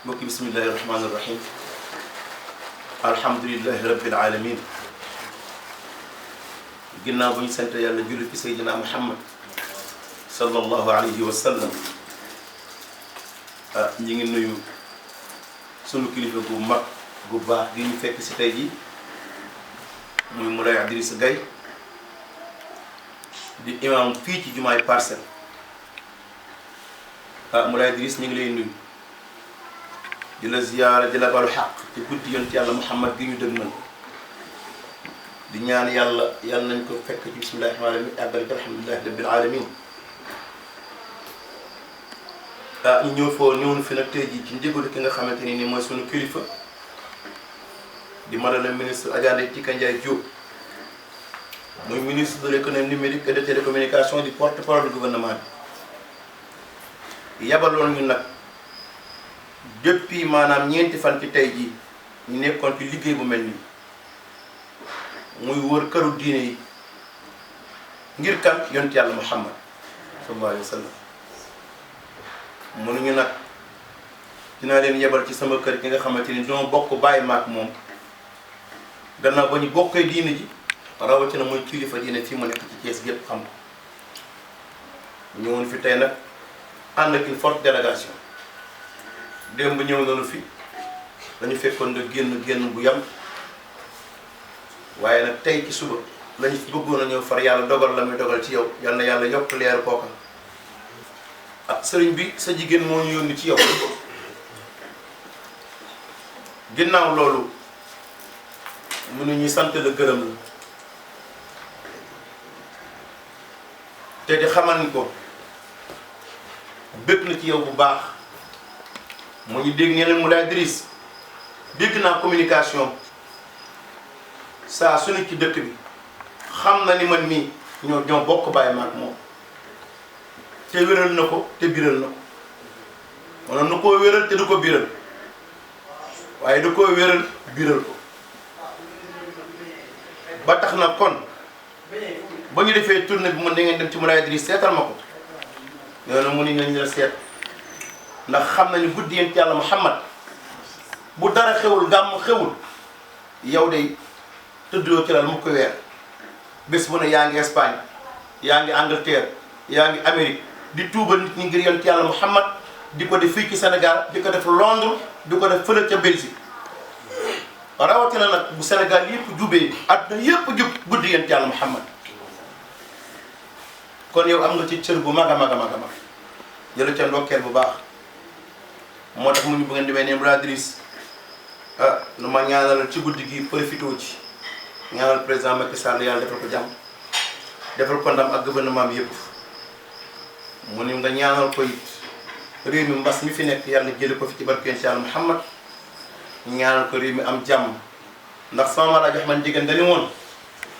mbokki bismillahi rahmaani rahim alhamdulillahi rabbil alamin ginnaaw bu ñu sant yàlla julli ci Seydina Muhammad sallallahu alayhi wa sallam ñi ngi nuyu sunu kilifa gu mag gu baax gi ñu fekk si tey ji muy Moulay Idrissa Gaye di imam fii ci jumaay Parcelles. Moulay Idriss ñu ngi lay nuyu di la ziyaara di la balu xaq ci guddi yonent yàlla Muhammad gi ñu dëgmal di ñaan yàlla nañ ko fekk ci bismillahi rahmaani rahiim àggal ci alhamdulillahi rabbil alamin ñu ñëwoon fi nag tey jii ci ndigalu ki nga xamante ni mooy sunu kilifa di madame la ministre Adja Ndeye Tické Ndiaye Diop muy ministre de l'économie numérique et de télécommunication di porte-parole du gouvernement bi yabaloon ñu nag depuis maanaam ñeenti fan ci tey jii ñu nekkoon ci liggéey bu mel nii muy wër këru diine yi ngir kan yonent yàlla Muhammad sallallahu alayhi wa sallam mënuñu nag dinaa leen yebal ci sama kër ki nga xamante ni doo bokk bàyyi maak moom gannaaw ba ñu bokkee diine ji rawatina mooy kilifa diine fii mu nekk ci Thiès yépp xam ko ñëwoon fi tey nag ànd ak une forte délégation démb ñëw nañu fi dañu fekkoon nga génn bu yam waaye nag tey ci suba lañu fi bëggoon a ñëw far yàlla dogal la muy dogal ci yow yal na yàlla yokk leer kooka sëriñ bi sa jigéen moo ñu yónni ci yow ginnaaw loolu mënu ñuy sant la gërëm la te di xamal ni ko bëgg na ci yow bu baax mu ñu dégg ne leen Moulay Idriss dégg naa communication saa su ne ci dëkk bi xam na ni man mii ñoo bokk bàyyi maak moom te wéral na ko te biral na ko mënoon na koo wéral te du ko biral waaye da koo wéral biral ko ba tax na kon ba ñu defee tournée bi mën da ngeen dem ci Moulay Idriss seetal ma ko ñoo na mu ni nañ la seet ndax xam nañu guddi yonent yàlla Muhammad bu dara xewul gàmm xewul yow de tëddoo ci lal mu ko weer bés bu ne yaa ngi Espagne yaa ngi Angleterre yaa ngi Amérique di tuubal nit ñi ngir yonent yàlla Muhammad di ko def fii ci Sénégal di ko def Londres di ko def fële ca Belgique rawatina nag bu Sénégal yëpp jubee àdduna yëpp jub guddi yonent yàlla Muhammad kon yow am nga ci cër bu mag a mag a mag a mag jëla ca ndokkeel bu baax moo tax mu ñu bu ngeen demee ne Moulay Idriss nu ma ñaanal ci guddi gi profité ci ñaanal président Macky Sall yàlla defal ko jàmm defal ko ndam ak gouvernement bi yëpp mu ni nga ñaanal ko it réew mi mbas mi fi nekk yàlla jële ko fi ci barke yonent yàlla Muhammad ñaanal ko réew mi am jàmm ndax sama mala jox man jigéen dañu woon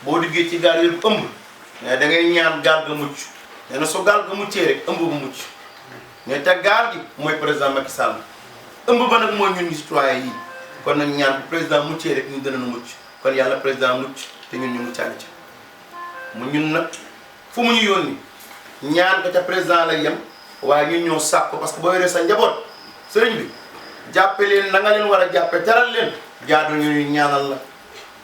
boo duggee ci gaal yëpp ëmb mais da ngay ñaan gaal ga mucc nee na su gaal ga muccee rek ëmb bu mucc mais te gaal gi mooy président Macky Sall ëmb ba nag mooy ñun ñi citoyen yi kon nag ñaan bu président muccee rek ñu dana nu mucc kon yàlla président mucc te ñun ñu muccaale ca mu ñun nag fu mu ñu yónni ñaan ko ca président lay yem waaye ñun ñoo sàkk parce que boo yoree sa njaboot sëriñ bi jàppe leen na nga leen war a jàppe teral leen jaadu ñu ñaanal la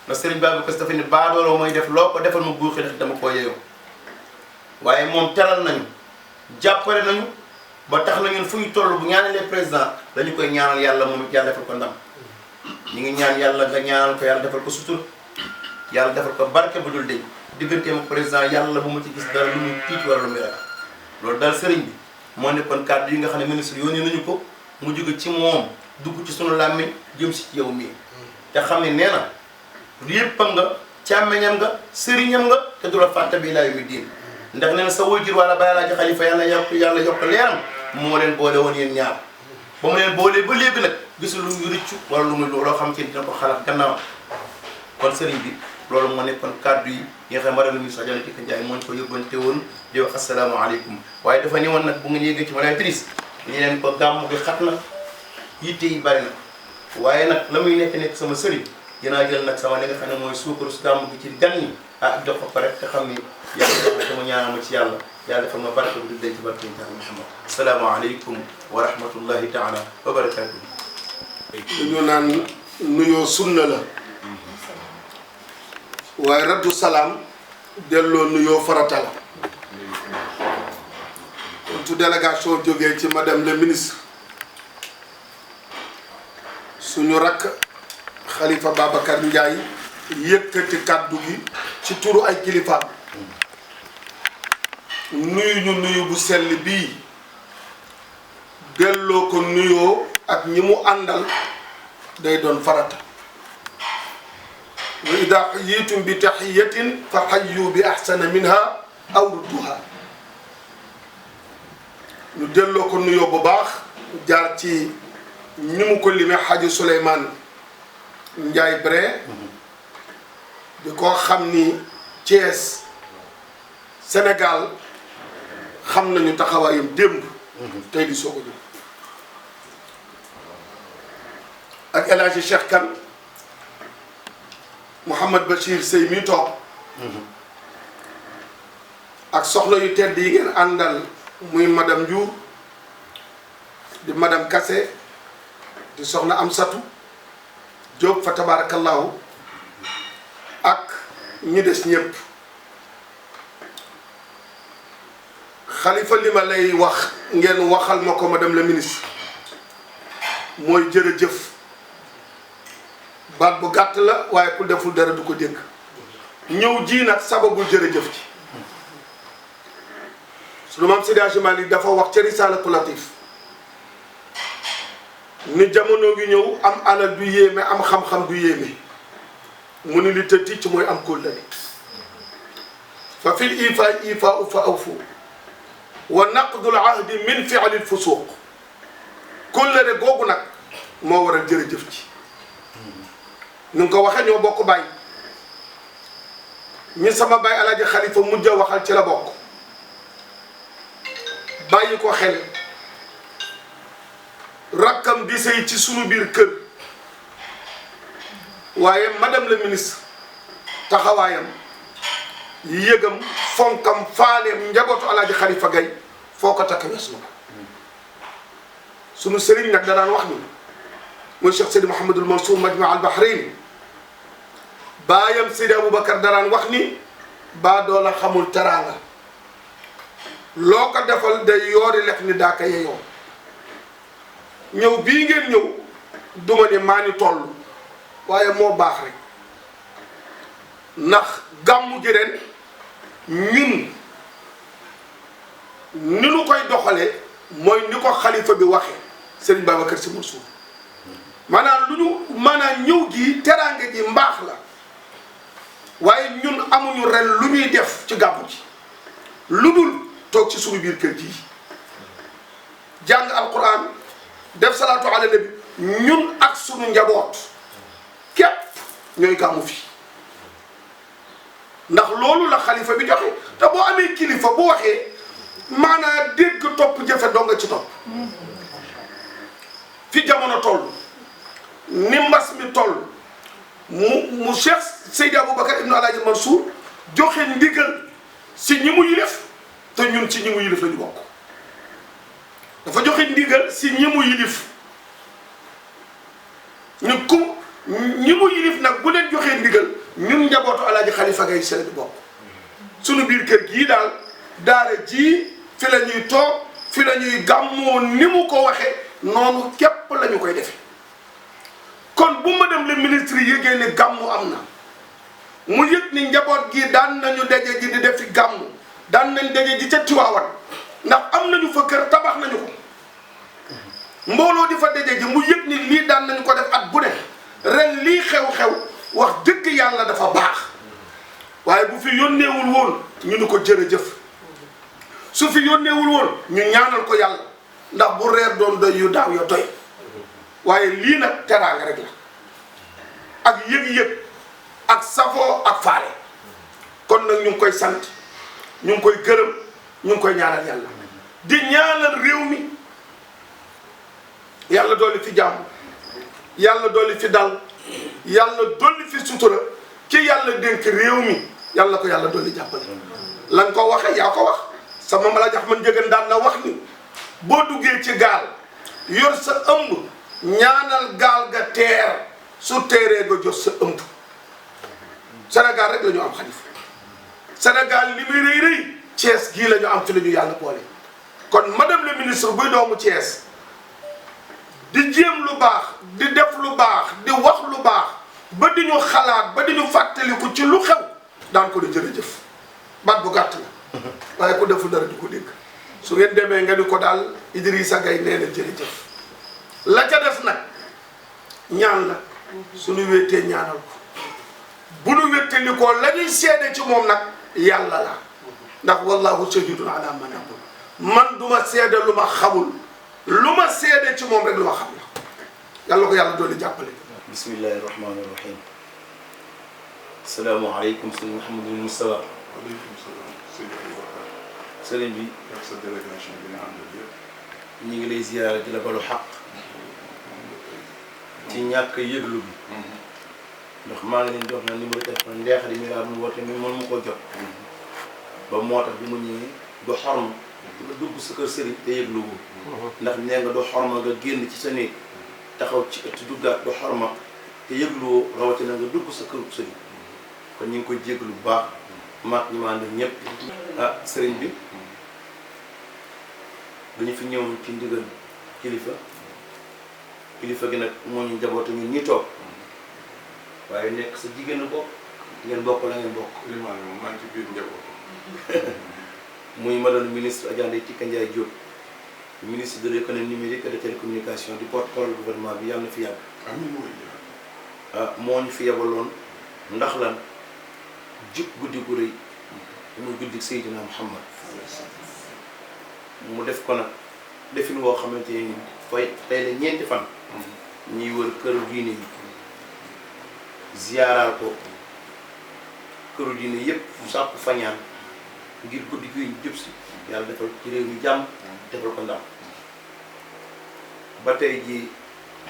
na sëriñ Babacar Sy dafa ne baadooloo mooy def loo ko defal ma buuxi def dama koo yeyoo waaye moom teral nañu jàppale nañu ba tax na ñun fu ñu toll bu ñaanalee président dañu koy ñaanal yàlla moom it yàlla defal ko ndam ñu ngi ñaan yàlla nga ñaanal ko yàlla defal ko sutur yàlla defal ko barke bu dul deñ digganteem ak président yàlla bu ma ci gis dara lu muy tiit wala lu muy ragal loolu daal sëriñ bi moo nekkoon kàddu yi nga xam ne ministre yónnee nañu ko mu jóge ci moom dugg ci sunu làmmiñ jëm si ci yow mii te xam ne nee na yéppam nga càmmeñam nga sëriñam nga te du la fàtte bi ilaa yawmi diin ndax nee na sa waajur wala Baay Alaaji Xalifa yàlla yokk leeram moo leen boole woon yéen ñaar ba mu leen boolee ba léegi nag gisul lu muy rëccu wala lu muy loo xam ci dina ko xalaat gannaaw kon sëriñ bi loolu moo nekkoon kàddu yi nga xam ne madame la ministre Adja Tika Ndiaye moo ñu ko yóbbante woon di wax asalaamaaleykum waaye dafa ni woon nag bu ngeen yéegee ci madame Idriss ñu leen ko gàmm gi xat na yitte yi bari na waaye nag la muy nekk sama sëriñ dinaa jël nag sama li nga xam ne mooy suukaru su gàmm gi ci gan ñi jox ko pare te xam ni yàlla def na dama ñaanal ma ci yàlla defal ma barke bu dee ci barke yi taala Muhammad asalaamaaleykum wa rahmatullahi taala wa barakatuh. ñu naan nuyoo sunna la waaye raddu salaam delloo nuyoo farata la tu délégation jógee ci madame le ministre suñu rakk Khalifa Babacar Ndiaye yëkkati kàddu gi ci turu ay kilifaam nuyu ñu nuyu bu sell bii delloo ko nuyoo ak ñi mu àndal day doon farata wa ida xayitum bi taxiyatin fa xayyu bi axsana minha aw rudduha ñu delloo ko nuyoo bu baax jaar ci ñi mu ko limee Xaaji Souleymane Ndiaye Bré di ko xam ni Thiès Sénégal xam nañu taxawaayam démb tey di soog a jóg ak El Hadji Cheikh Kane Mouhamad Bachir Sey mi toog ak soxla yu tedd yi ngeen àndal muy madame Diour di madame Kassé di soxna Amsatou Diop fa tabarakallahu ak ñi des ñëpp Khalifa li ma lay wax ngeen waxal ma ko madame la ministre mooy jërëjëf baat bu gàtt la waaye ku deful dara du ko dégg ñëw ji nag sababu jërëjëf ci sunu maam Seydi Hadji Malick dafa wax ca Risalatu Latif ni jamono ngi ñëw am alal du yéeme am xam-xam du yéeme mu ni li te ticc mooy am kóllëre fa fil ifa ifa fa awfu wa naqdul ahdi min fi'lil fusuq kóllëre googu nag moo waral jërëjëf ci ni nga ko waxee ñoo bokk bàyyi ñi sama bàyyi Alaaji Xalifa mujj a waxal ci la bokk bàyyi ko xel rakkam di sëy ci sunu biir kër waaye madame la ministre taxawaayam yëgam fonkam faaleem njabootu Alaaji Xalifa Gay foo ko takk wees na ko sunu sëriñ nag danaan wax ni mooy Cheikh Seydi Mouhamadul Mansour Majma al Bahrain baayam Seydi Aboubacar danaan wax ni baa doola xamul teraanga loo ko defal day yoori lekk ni daa ko yeyoo ñëw bii ngeen ñëw duma ne maa ni toll waaye moo baax rek ndax gàmmu ji ren ñun ni nu koy doxalee mooy ni ko xalifa bi waxee Serigne Babacar Sy Mansour maanaam maanaam ñëw gi teraanga ji mbaax la waaye ñun amuñu ren lu ñuy def ci gàmmu ji lu dul toog ci suñu biir kër gi jàng alquran def salaatu ala nabi ñun ak suñu njaboot képp ñooy gàmmu fi ndax loolu la xalifa bi joxe te boo amee kilifa bu waxee maanaam dégg topp jëfe doo nga ci topp fi jamono toll ni mbas mi toll mu Cheikh Seydi Aboubacar ibnu Alaaji Mansour joxe ndigal si ñi mu yilif te ñun ci ñi mu yilif lañu bokk dafa joxe ndigal si ñi mu yilif ñu ñi mu yilif nag bu leen joxee ndigal ñun njabootu Alaaji Xalifa Gay si lañu bokk sunu biir kër gii daal daara ji fi la ñuy toog fi la ñuy gàmmoo ni mu ko waxee noonu képp la ñu koy defe kon bu madame le ministre yëgee ne gàmmu am na mu yëg ni njaboot gi daan nañu daje ji di defi gàmmu daan nañ daje ji ca Tiwaawan ndax am nañu fa kër tabax nañu ko mbooloo di fa daje ji mu yëg ni lii daan nañu ko def at bu ne ren lii xew-xew wax dëgg yàlla dafa baax waaye bu fi yónneewul woon ñu ni ko jërëjëf su fi yónneewul woon ñu ñaanal ko yàlla ndax bu reer doon doy yu daaw yo doy waaye lii nag teraanga rek la ak yëg-yëg ak safoo ak faale kon nag ñu ngi koy sant ñu ngi koy gërëm ñu ngi koy ñaanal yàlla di ñaanal réew mi yàlla dolli fi jàmm yàlla dolli fi dal yàlla dolli fi sutura ci yàlla dénk réew mi yàlla ko yàlla dolli jàppale la nga ko waxee yaa ko wax sama mala jax man njëgën daan na wax ni boo duggee ci gaal yor sa ëmb ñaanal gaal ga teer su teeree nga jot sa ëmb Sénégal rek la ñu am xalifa Sénégal li muy rëy rëy Thiès gii la ñu am fi la ñu yàlla boole kon madame le ministre buy doomu Thiès di jéem lu baax di def lu baax di wax lu baax ba di ñu xalaat ba di ñu fàttaliku ci lu xew daan ko di jërëjëf baat bu gàtt la waaye ku deful dara di ko dégg su ngeen demee nga ni ko daal Idrissa Gay nee na jërëjëf la ca des nag ñaan la suñu wéetee ñaanal ko bu nu wéttali ko la ñuy seede ci moom nag yàlla la ndax wallahu shahidun ala ma naqul man duma seede lu ma xamul lu ma seede ci moom rek lu ma xam la yàlla ko yàlla doon jàppale. bismillahi rahmaani rahim. salaamaaleykum sëñ Mouhamadou Moustapha. waaleykum salaam sëñ Aboubacar. sëriñ bi. ak sa délégation bi nga àndal yëpp. ñu ngi lay ziyaara di la balu xaq. ci ñàkk yëglu bi. ndax maa ngi leen di wax na numéro téléphone Ndexali mi laa mu woote mi mën mu ko jot. ba moo tax bi mu ñëwee du xorma nga dugg sa kër sëriñ te yëglu wu. ndax nee nga du xorma nga génn ci sa néeg taxaw ci ëtt duggaat du xorma te yëgluwoo rawatina nga dugg sa kër sëriñ kon ñu ngi koy jéglu bu baax maak ñi ma àndal ñëpp. ah sëriñ bi dañu fi ñëw ci ndigal kilifa gi nag moo ñu njabootu ñun ñi toog waaye nekk sa jigéenu bopp ngeen bokk la ngeen bokk. Limaane moom maa ngi ci biir njaboot. muy madame ministre Adja Ndeye Tické Ndiaye Diop ministre de l'économie numérique et de télécommunication di porte-parole gouvernement bi yàlla na fi yàgg. amiin mooy ah moo ñu fi yabaloon ndax lan jub guddi gu rëy muy guddi Seydina Muhammad mu def ko nag defin woo xamante ni fay tey la ñeenti fan ñuy wër këru diine yi ziyaaraal ko këru diine yëpp sàpp fañaan ngir guddi gi ñu jub si yàlla defal ci réew mi jàmm defal ko ndam ba tey jii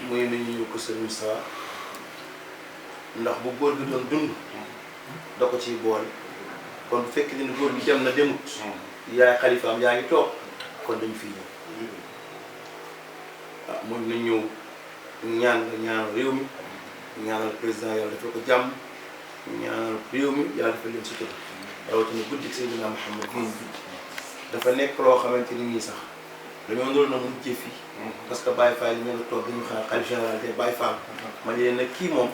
muy nañu ñu ko sëriñ Sa ndax bu góor gi doon dund da ko ciy boole kon bu fekkee ne góor gi dem na demut yaay xalifaam yaa ngi toog kon dañu fiy ñëw ah mun na ñëw ñaan nga ñaanal réew mi ñaanal président yàlla defal ko jàmm ñaanal réew mi yàlla defal leen sutura rawatina guddi Seydina Muhammad génn bi dafa nekk loo xamante ni nii sax dañoo ndool na mu jëf fii parce que Baye Fall yi ñu nga toog dañu xaar xalif général te Baye Fall ma leen nag kii moom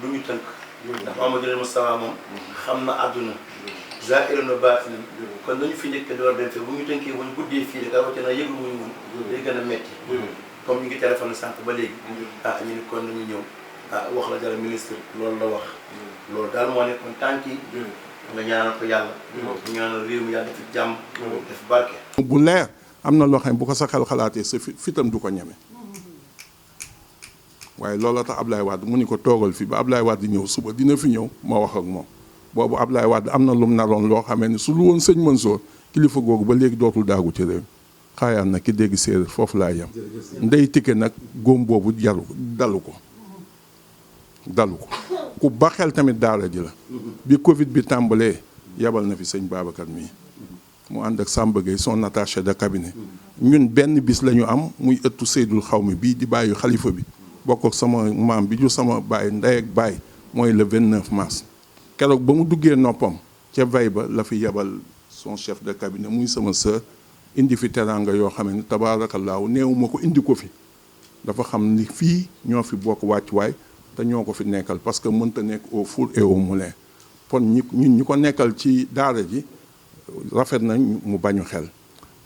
du ñu tënk ndax Mamadou Moustapha moom xam na àdduna zaahir na baatin kon nañu fi njëkk door dem fii bu ñu tënkee bu ñu guddee fii rek rawatina yëglu wuñu moom day gën a metti comme ñu ngi téléphone sànq ba léegi ah ñu ni kon nañu ñëw ah wax la dara ministre loolu la wax loolu daal moo nekkoon tànk yi nga ñaanal ko yàlla ñaanal réew mi yàlla def jàmm def barke bu leer am na loo xam ne bu ko sa xel xalaatee sa fitam du ko ñeme waaye looloo tax Ablaye Wade mu ni ko toogal fi ba Ablaye Wade ñëw suba dina fi ñëw ma wax ak moom boobu Ablaye Wade am na lum naroon loo xamee ne su lu woon sëñ Mansour kilifa googu ba léegi dootul daagu ci réew xaayaan nag ki dégg séeréer foofu laa yem Ndeye Tické nag góom boobu dalu ko ku ba xel tamit daara ji la bi Covid bi tàmbalee yebal na fi sëñ Babacar mii mu ànd ak Samba Gueye son attaché de cabinet ñun benn bis la ñu am muy ëttu Seydul Xawmi bii di bàyyi xalifa bi bokk ak sama maam bi ju sama baay ndey ak baay mooy le 29 mars keroog ba mu duggee noppam ca vey ba la fi yebal son chef de cabinet muy sama sœur indi fi teraanga yoo xam ne tabaarakallaahu néew ma ko indi ko fi dafa xam ni fii ñoo fi bokk wàccuwaay te ñoo ko fi nekkal parce que mënta nekk au four et au moulin kon ñun ñi ko nekkal ci daara ji rafet nañ mu bañu xel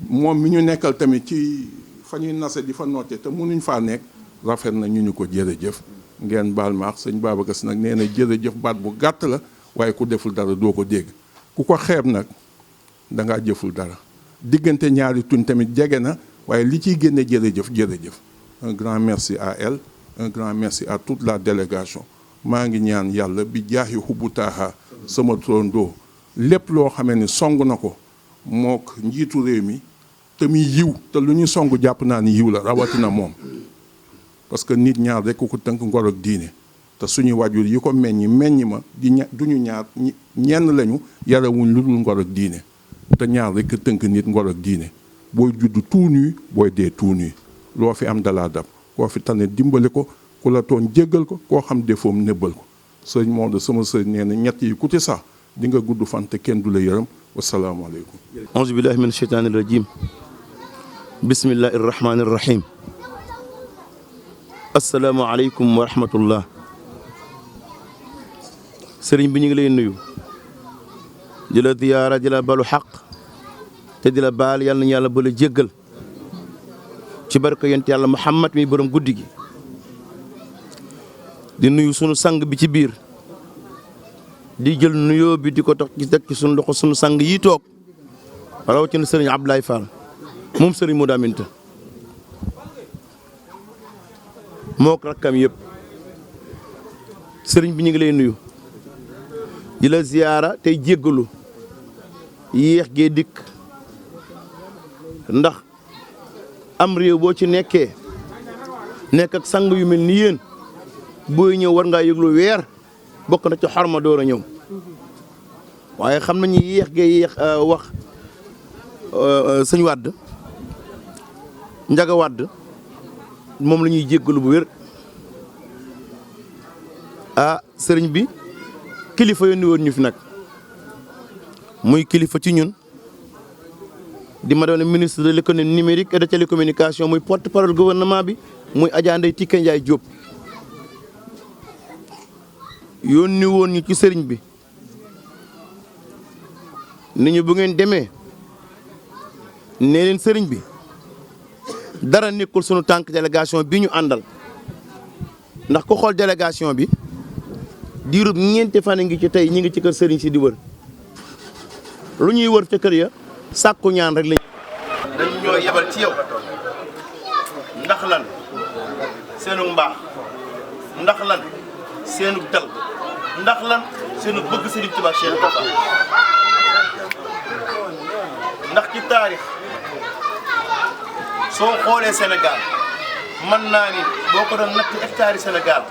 moom mi ñu nekkal tamit ci fa ñuy nase di fa noote te mënuñ faa nekk rafet na ñu ko jërëjëf ngeen baal maax sëñ Babacar Si nag nee na jërëjëf baat bu gàtt la waaye ku deful dara doo ko dégg ku ko xeeb nag dangaa jëful dara diggante ñaari tuñ tamit jege na waaye li ciy génne jërëjëf un grand merci à elle un grand merci à toute la délégation maa ngi ñaan yàlla bi jaaxi xubbu taaxa sama trondoo lépp loo xamee ni song na ko mook njiitu réew mi te muy yiw te lu ñu song jàpp naa ni yiw la rawatina moom parce que nit ñaar rek ko tënk ngor ak diine te suñu wajur yi ko meññi ma duñu ñaar ñenn lañu yarawuñ lu dul ngor ak diine te ñaar rek tënk nit ngor ak diine booy judd tout nu booy dee tout nu loo fi am dalaa dab koo fi tane dimbali ko ku la tooñ jéggal ko koo xam defoom nébbal ko sëñ Maodo sama sëñ nee na ñett yi ku ci sax di nga gudd fan te kenn du la yërëm wasalaamaaleykum. auzu billahi min sheytaani rajim bismillahi irrahmani irrahim asalaamaaleykum wa rahmatullah sëriñ bi ñu ngi lay nuyu di la ziyaara di la balu xaq te di la baal yàlla nañu yàlla bala jéggal ci barke yonent yàlla Muhammad mi borom guddi gi di nuyu sunu sang bi ci biir di jël nuyoo bi di ko tax ci teg ci sunu loxo sunu sang yi toog rawatina sëriñ Abdoulaye Fall moom sëriñ Modou Aminta moo ko rakkam yëpp sëriñ bi ñu ngi lay nuyu di la ziyaara tey jéggalu yéex gee dikk ndax am réew boo ci nekkee nekk ak sang yu mel ni yéen booy ñëw war ngaa yëglu weer bokk na ci xorma door a ñëw waaye xam nañu yéex gee yéex wax sëñ Wàdd Njaga Wàdd moom la ñuy jéggalu bu wér sëriñ bi kilifa yónni woon ñu fi nag muy kilifa ci ñun di madame ministre de l'économie numérique et de télécommunication muy porte-parole gouvernement bi muy Adja Ndeye Tické Ndiaye Diop yónni woon ñu ci sëriñ bi ni ñu bu ngeen demee nee leen sëriñ bi dara nekkul sunu tànk délégation bi ñu àndal ndax ko xool délégation bi diirub ñeenti fan ngi ci tey ñi ngi ci kër sëriñ si di wër lu ñuy wër ca kër ya sàkku ñaan rek lañ dañu ñoo yebal ci yow ndax lan seenu mbaax ndax lan seenu dal ndax lan seenu bëgg Sëriñ Tuubaa Cheikh Ibra ndax ci taarix soo xoolee Sénégal mën naa ni boo ko doon natt hectare Sénégal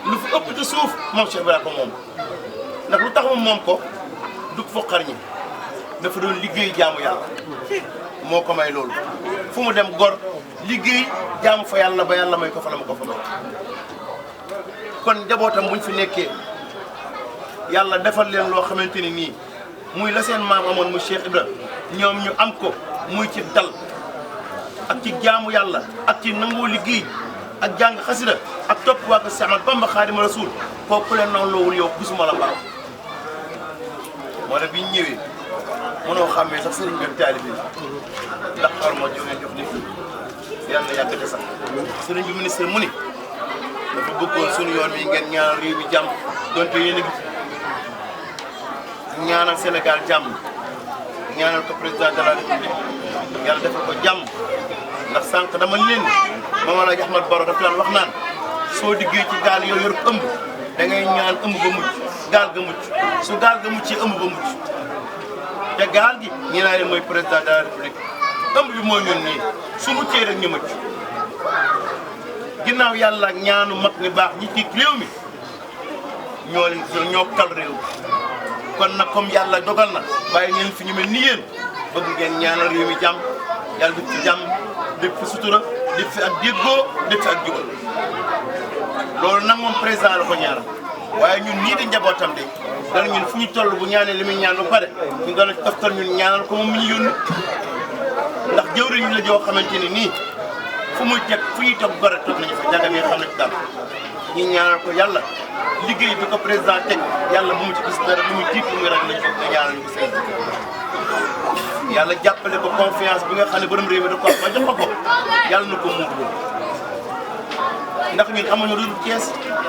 lu fi ëpp ci suuf moom Cheikh Ibra ko moom ndax lu tax moom ko dug foqar ñi dafa doon liggéey jaamu yàlla moo ko may loolu fu mu dem gor liggéey jaamu fa yàlla ba yàlla may ko fa la ma ko fa may kon njabootam buñ fi nekkee yàlla defal leen loo xamante ni nii muy la seen maam amoon mu Cheikh Ibra ñoom ñu am ko muy ci dal ak ci jaamu yàlla ak ci nangoo liggéey ak jàng xasida ak topp waa ko Seex Ahmadu Bamba Xaadimu Rasuul kooku leen noonu loowul yow gisuma la baax moo tax biñ ñëwee mënoo xàmmee sax sëriñ bi taalibe bi ndax xar moo jógee jox nit yàlla yàgg te sax sëriñ bi ministre mu ni dafa bëggoon sunu yoon wi ngeen ñaanal réew mi jàmm donte yéen a ngi ñaanal Sénégal jàmm ñaanal ko président de la République yàlla defal ko jàmm ndax sànq dama leen Maam Alaaji Ahmad Baro dafa daan wax naan soo diggee ci gaal yow yor ëmb da ngay ñaan ëmb ba mucc gaal ga mucc su gaal ga muccee ëmb ba mucc te gaal gi ñi naa leen mooy président de la République ëmb bi mooy ñun nii su muccee rek ñu mucc ginnaaw yàlla ak ñaanu mag ñu baax ñi ci réew mi ñoo kal réew kon nag comme yàlla dogal na bàyyi ngeen fi ñu mel ni yéen bëgg ngeen ñaanal réew mi jàmm yàlla def fi jàmm def fi sutura def fi ak déggoo def fi ak jubal loolu nag moom président la ko ñaanal waaye ñun ñii di njabootam de dana ñun fu ñu toll bu ñaanee li muy ñaan ba pare ñu doon a toftal ñun ñaanal ko moom mi ñu yónni ndax jëwriñ la joo xamante ni nii fu muy teg fu ñuy toog gore toog nañu fa jàngam yi xam ne daal ñu ñaanal ko yàlla liggéey bi ko président teg yàlla bu mu ci gis dara bu mu tiit bu muy rek lañ ko ñaanal ñu ko seen yàlla jàppale ko confiance bi nga xam ne borom réew mi da ko ba jox ko yàlla na ko muur loolu ndax ñun amuñu lu dul Thiès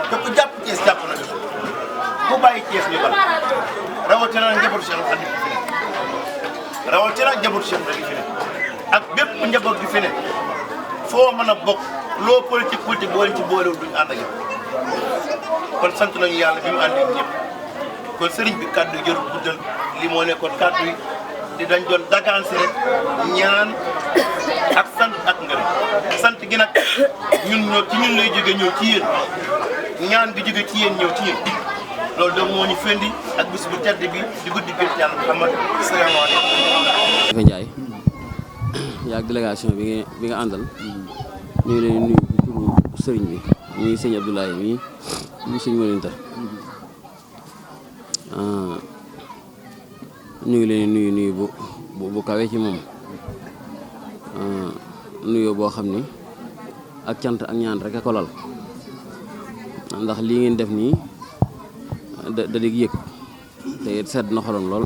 te ku jàpp Thiès jàpp na ku bàyyi Thiès ñu bal rawatina njabootu Cheikh Khadim gi fi ne rawatina njabootu Cheikh Khadim gi fi ne ak bépp njaboot gi fi ne foo mën a bokk loo politique boo leen ci boolewul duñu ànd ak yow kon sant nañu yàlla bi mu ànd ak ñëpp kon sëriñ bi kàddu jëru guddal li moo nekkoon kàddu yi di dañ doon dagaan si rek ñaan ak sant ak ngërëm sant gi nag ci ñun lay jóge ñëw ci yéen ñaan gi jóge ci yéen ñëw ci ñun loolu donc moo ñu fendi ak bis bu tedd bi di guddi gën yàlla Muhammad salaamaaleykum. Ife Ndiaye yaa ak délégation bi nga àndal ñu ngi leen nuyu ci turu sëriñ bi muy sëñ Abdoulaye mii muy sëñ Morinta ñu ngi leen nuyu bu kawe ci moom nuyoo boo xam ni ak cant ak ñaan rek a ko lal ndax lii ngeen def nii da di yëg te it sedd na xolam lool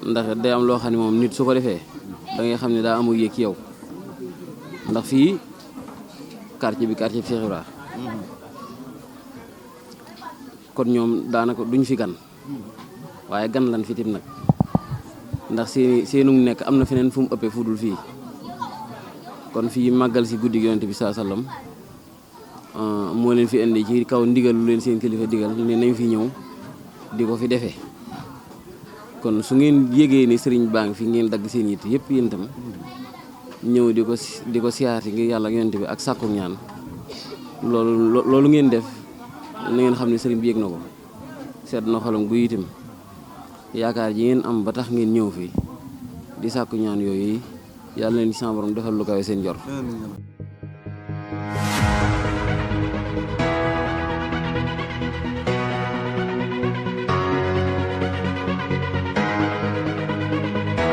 ndax day am loo xam ne moom nit su ko defee da ngay xam ne daa amul yëg ci yow ndax fii quartier bi Cheikh Ibra kon ñoom daanaka duñ fi gan waaye gan lan fi tim nag ndax seenu nekk am na feneen fu mu ëppee fu dul fii kon fii màggal si guddi Yonent bi sallallahu alayhi wasallam moo leen fi indi ci kaw ndigal lu leen seen kilifa digal ne nañ fi ñëw di ko fi defee kon su ngeen yégee ni sëriñ baa ngi fi ngeen dagg seen yitt yëpp yéen itam ñëw di ko siyaati ngir yàlla ak Yonent bi ak sàkku ñaan loolu ngeen def na ngeen xam ne sëriñ bi yëg na ko sedd na xolam gu itam yaakaar ji ngeen am ba tax ngeen ñëw fi di sàkku ñaan yooyu yàlla leen ci sama borom defal lu kawe seen jor